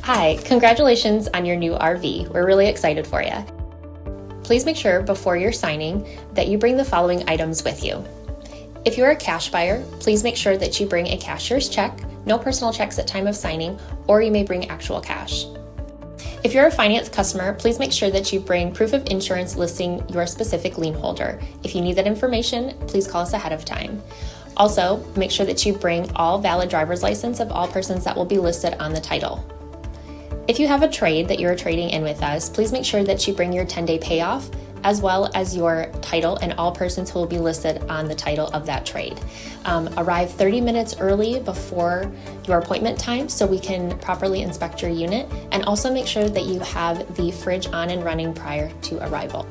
Hi, congratulations on your new RV. We're really excited for you. Please make sure before you're signing that you bring the following items with you. If you're a cash buyer, please make sure that you bring a cashier's check, no personal checks at time of signing, or you may bring actual cash. If you're a finance customer, please make sure that you bring proof of insurance listing your specific lien holder. If you need that information, please call us ahead of time. Also, make sure that you bring all valid driver's license of all persons that will be listed on the title. If you have a trade that you're trading in with us, please make sure that you bring your 10-day payoff as well as your title and all persons who will be listed on the title of that trade. Arrive 30 minutes early before your appointment time so we can properly inspect your unit, and also make sure that you have the fridge on and running prior to arrival.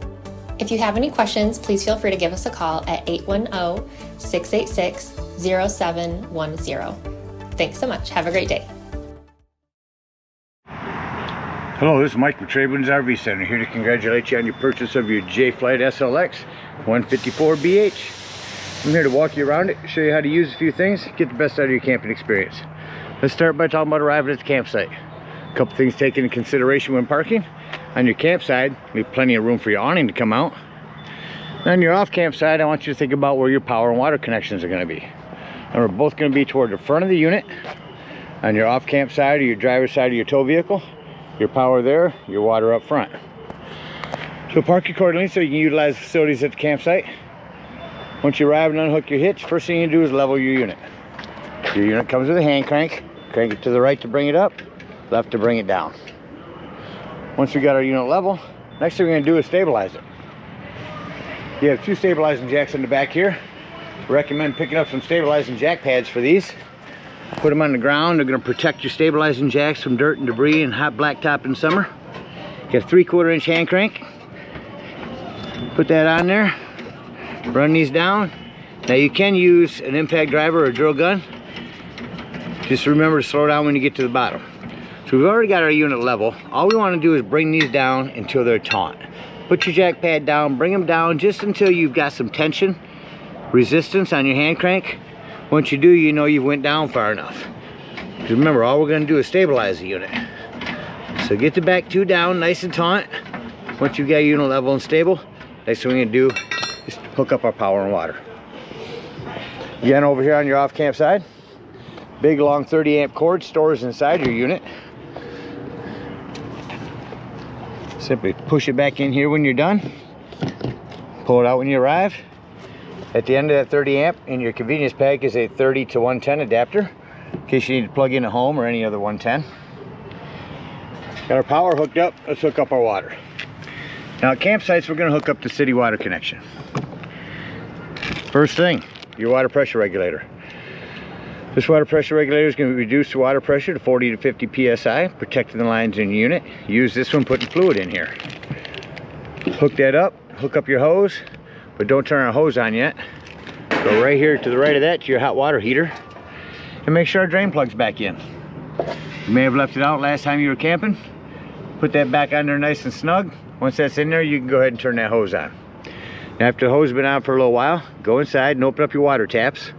If you have any questions, please feel free to give us a call at 810-686-0710. Thanks so much. Have a great day. Hello, this is Mike with TradeWinds RV Center, here to congratulate you on your purchase of your JAYFLIGHT SLX 154BH. I'm here to walk you around it, show you how to use a few things, get the best out of your camping experience. Let's start by talking about arriving at the campsite. A couple things taken into consideration when parking. On your campsite, you have plenty of room for your awning to come out. On your off campsite, I want you to think about where your power and water connections are going to be. And we're both going to be toward the front of the unit. On your off campsite or your driver's side of your tow vehicle, your power there, your water up front. So park accordingly so you can utilize the facilities at the campsite. Once you arrive and unhook your hitch, first thing you do is level your unit. Your unit comes with a hand crank. Crank it to the right to bring it up, left to bring it down. Once we got our unit level, next thing we're going to do is stabilize it. You have two stabilizing jacks in the back here. I recommend picking up some stabilizing jack pads for these. Put them on the ground. They're going to protect your stabilizing jacks from dirt and debris and hot blacktop in summer. Get a 3/4 inch hand crank. Put that on there. Run these down. Now you can use an impact driver or a drill gun. Just remember to slow down when you get to the bottom. So we've already got our unit level. All we want to do is bring these down until they're taut. Put your jack pad down, bring them down just until you've got some tension, resistance on your hand crank. Once you do, you know you've went down far enough. Because remember, all we're going to do is stabilize the unit. So get the back two down nice and taut. Once you've got your unit level and stable, next thing we're going to do is hook up our power and water. Again, over here on your off camp side, big long 30 amp cord stores inside your unit. Simply push it back in here when you're done. Pull it out when you arrive. At the end of that 30 amp in your convenience pack is a 30 to 110 adapter in case you need to plug in at home or any other 110. Got our power hooked up. Let's hook up our water. Now at campsites, we're going to hook up the city water connection. First thing, your water pressure regulator. This water pressure regulator is going to reduce the water pressure to 40 to 50 psi, protecting the lines in your unit. Use this one putting fluid in here. Hook that up, hook up your hose, but don't turn our hose on yet. Go right here to the right of that to your hot water heater, and make sure our drain plug's back in. You may have left it out last time you were camping. Put that back on there nice and snug. Once that's in there, you can go ahead and turn that hose on. Now after the hose has been on for a little while, go inside and open up your water taps.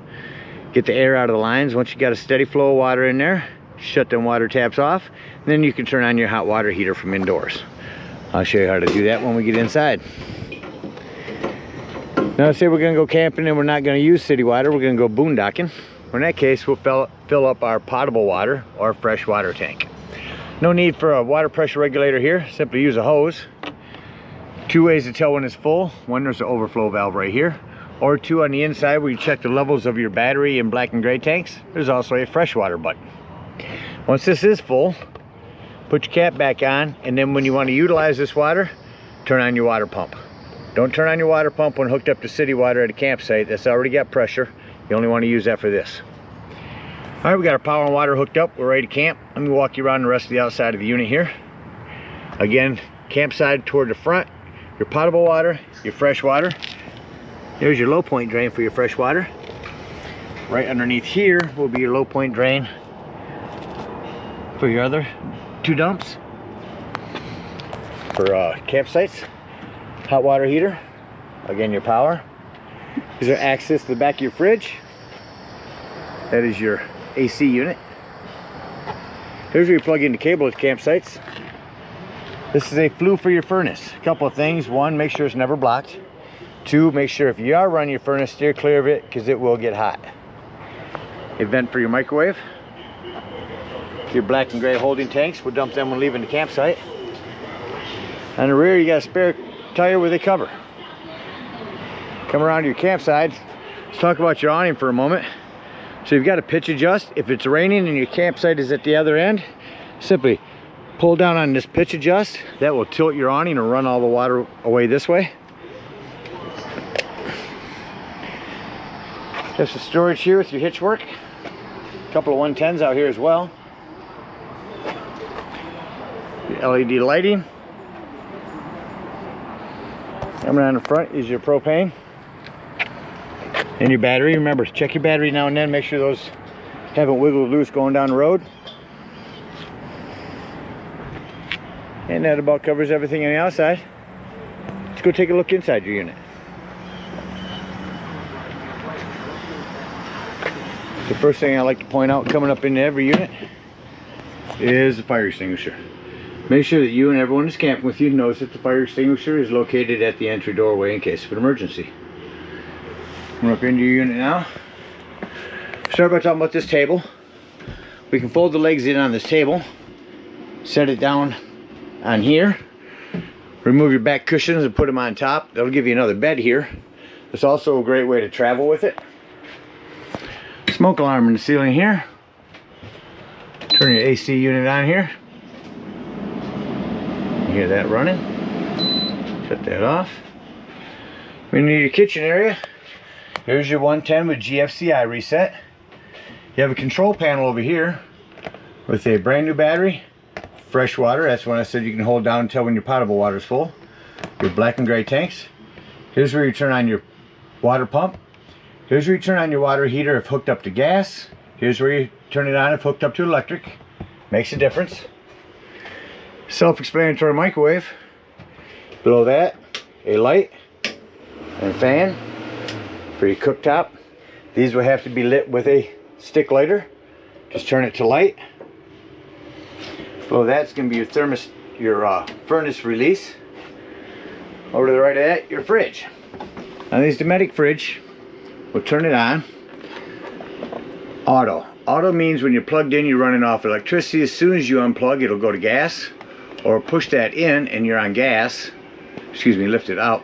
Get the air out of the lines. Once you got a steady flow of water in there, shut them water taps off, and then you can turn on your hot water heater from indoors. I'll show you how to do that when we get inside. Now say we're going to go camping and we're not going to use city water, we're going to go boondocking. In that case, we'll fill up our potable water or fresh water tank. No need for a water pressure regulator here. Simply use a hose. Two ways to tell when it's full. One, there's an overflow valve right here. Or two, on the inside where you check the levels of your battery and black and gray tanks, there's also a freshwater button. Once this is full, put your cap back on, and then when you want to utilize this water, turn on your water pump. Don't turn on your water pump when hooked up to city water at a campsite. That's already got pressure. You only want to use that for this. All right, we got our power and water hooked up. We're ready to camp. Let me walk you around the rest of the outside of the unit here. Again, campsite toward the front, your potable water, your fresh water. There's your low point drain for your fresh water. Right underneath here will be your low point drain for your other two dumps. For campsites, hot water heater, again your power. Is there access to the back of your fridge? That is your AC unit. Here's where you plug in the cable at campsites. This is a flue for your furnace. A couple of things. one, make sure it's never blocked. two, make sure if you are running your furnace, steer clear of it because it will get hot. A vent for your microwave. Your black and gray holding tanks, we'll dump them when leaving the campsite. On the rear you got a spare tire with a cover. Come around to your campsite. Let's talk about your awning for a moment. So you've got a pitch adjust. If it's raining and your campsite is at the other end, simply pull down on this pitch adjust. That will tilt your awning and run all the water away this way. There's some storage here with your hitch work. A couple of 110s out here as well. Your LED lighting. Coming on the front is your propane. And your battery. Remember, check your battery now and then. Make sure those haven't wiggled loose going down the road. And that about covers everything on the outside. Let's go take a look inside your unit. The first thing I like to point out coming up into every unit is the fire extinguisher. Make sure that you and everyone that's camping with you knows that the fire extinguisher is located at the entry doorway in case of an emergency. We're up into your unit now. Start by talking about this table. We can fold the legs in on this table, set it down on here, remove your back cushions and put them on top. That'll give you another bed here. It's also a great way to travel with it. Smoke alarm in the ceiling here. Turn your AC unit on here. You hear that running. Shut that off. We need your kitchen area. Here's your 110 with GFCI reset. You have a control panel over here with a brand new battery, fresh water. That's when I said you can hold down until when your potable water is full. Your black and gray tanks. Here's where you turn on your water pump. Here's where you turn on your water heater if hooked up to gas. Here's where you turn it on if hooked up to electric. Makes a difference. Self-explanatory microwave. Below that, a light and a fan for your cooktop. These will have to be lit with a stick lighter. Just turn it to light. Below that's going to be your furnace release. Over to the right of that, your fridge. Now this Dometic fridge, we'll turn it on. Auto. Auto means when you're plugged in, you're running off electricity. As soon as you unplug, it'll go to gas. Or push that in and you're on gas. Excuse me, lift it up.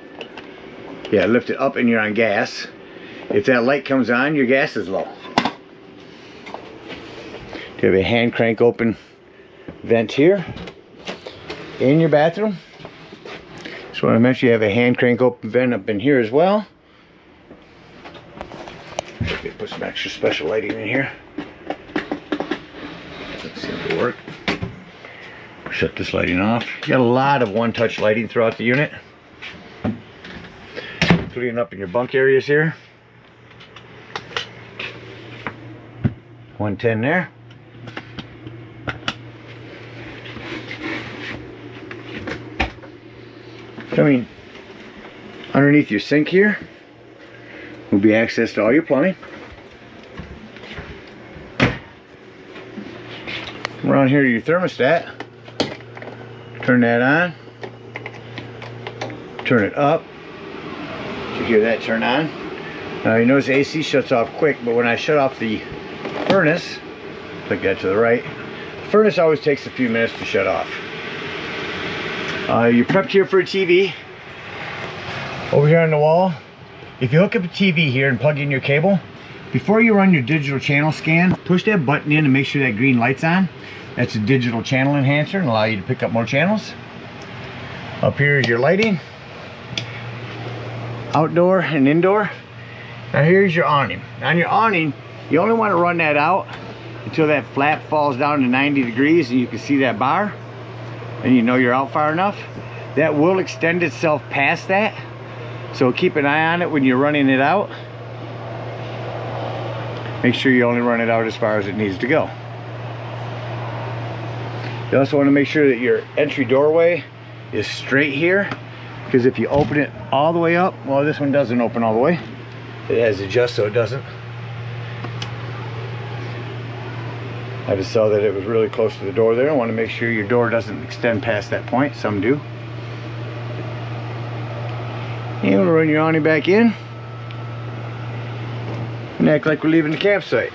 Yeah, lift it up and you're on gas. If that light comes on, your gas is low. You have a hand crank open vent here. In your bathroom. Just want to mention you have a hand crank open vent up in here as well. Okay, put some extra special lighting in here. Let's see if it'll work. Shut this lighting off. You got a lot of one-touch lighting throughout the unit. Including up in your bunk areas here. 110 there. Coming underneath your sink here will be access to all your plumbing. Come around here to your thermostat. Turn that on. Turn it up. You hear that turn on. Now you notice the AC shuts off quick, but when I shut off the furnace, click that to the right, the furnace always takes a few minutes to shut off. You're prepped here for a TV. Over here on the wall, if you hook up a TV here and plug in your cable, before you run your digital channel scan, push that button in and make sure that green light's on. That's a digital channel enhancer and allow you to pick up more channels. Up here is your lighting, outdoor and indoor. Now here's your awning. On your awning, you only want to run that out until that flap falls down to 90 degrees and you can see that bar. And you know you're out far enough. That will extend itself past that. So keep an eye on it when you're running it out. Make sure you only run it out as far as it needs to go. You also want to make sure that your entry doorway is straight here. Because if you open it all the way up, well, this one doesn't open all the way. It has adjust so it doesn't. I just saw that it was really close to the door there. I want to make sure your door doesn't extend past that point. Some do. And we'll run your awning back in and act like we're leaving the campsite.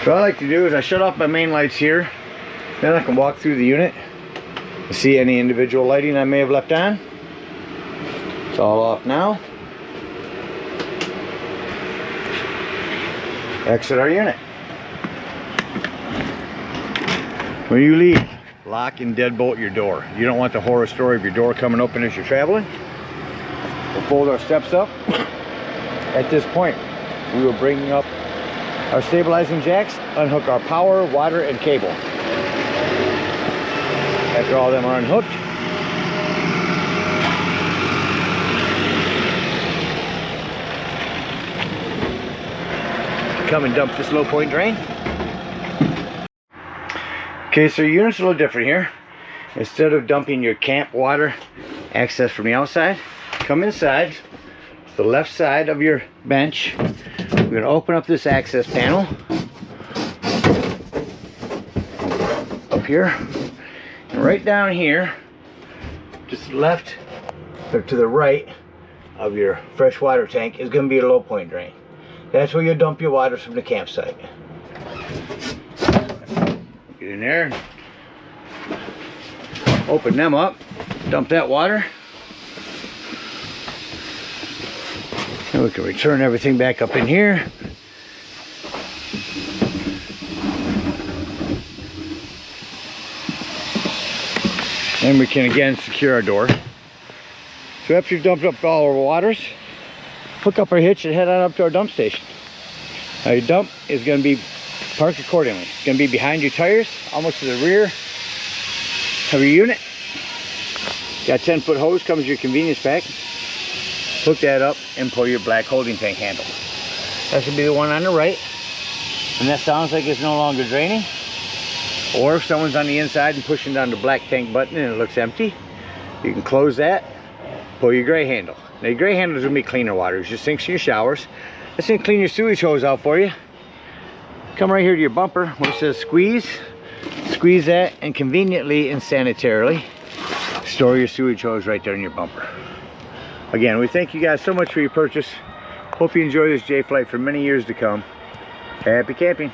So what I like to do is I shut off my main lights here. Then I can walk through the unit and see any individual lighting I may have left on. It's all off now. Exit our unit. When you leave, lock and deadbolt your door. You don't want the horror story of your door coming open as you're traveling. We'll fold our steps up. At this point, we will bring up our stabilizing jacks, unhook our power, water, and cable. After all of them are unhooked, come and dump this low point drain. Okay, so your unit's a little different here. Instead of dumping your camp water access from the outside, come inside the left side of your bench. We're going to open up this access panel up here, and right down here, just left or to the right of your fresh water tank is going to be a low point drain. That's where you dump your waters from the campsite. Get in there, open them up, dump that water, and we can return everything back up in here. And we can again secure our door. So after you've dumped up all our waters, hook up our hitch and head on up to our dump station. Now your dump is going to be parked accordingly. It's going to be behind your tires, almost to the rear of your unit. Got 10-foot hose, comes with your convenience pack. Hook that up and pull your black holding tank handle. That should be the one on the right. And that sounds like it's no longer draining. Or if someone's on the inside and pushing down the black tank button and it looks empty, you can close that, pull your gray handle. Now your gray handle is going to be cleaner water. It's just sinks in your showers. It's going to clean your sewage hose out for you. Come right here to your bumper where it says squeeze. Squeeze that and conveniently and sanitarily store your sewage hose right there in your bumper. Again, we thank you guys so much for your purchase. Hope you enjoy this JAYFLIGHT for many years to come. Happy camping.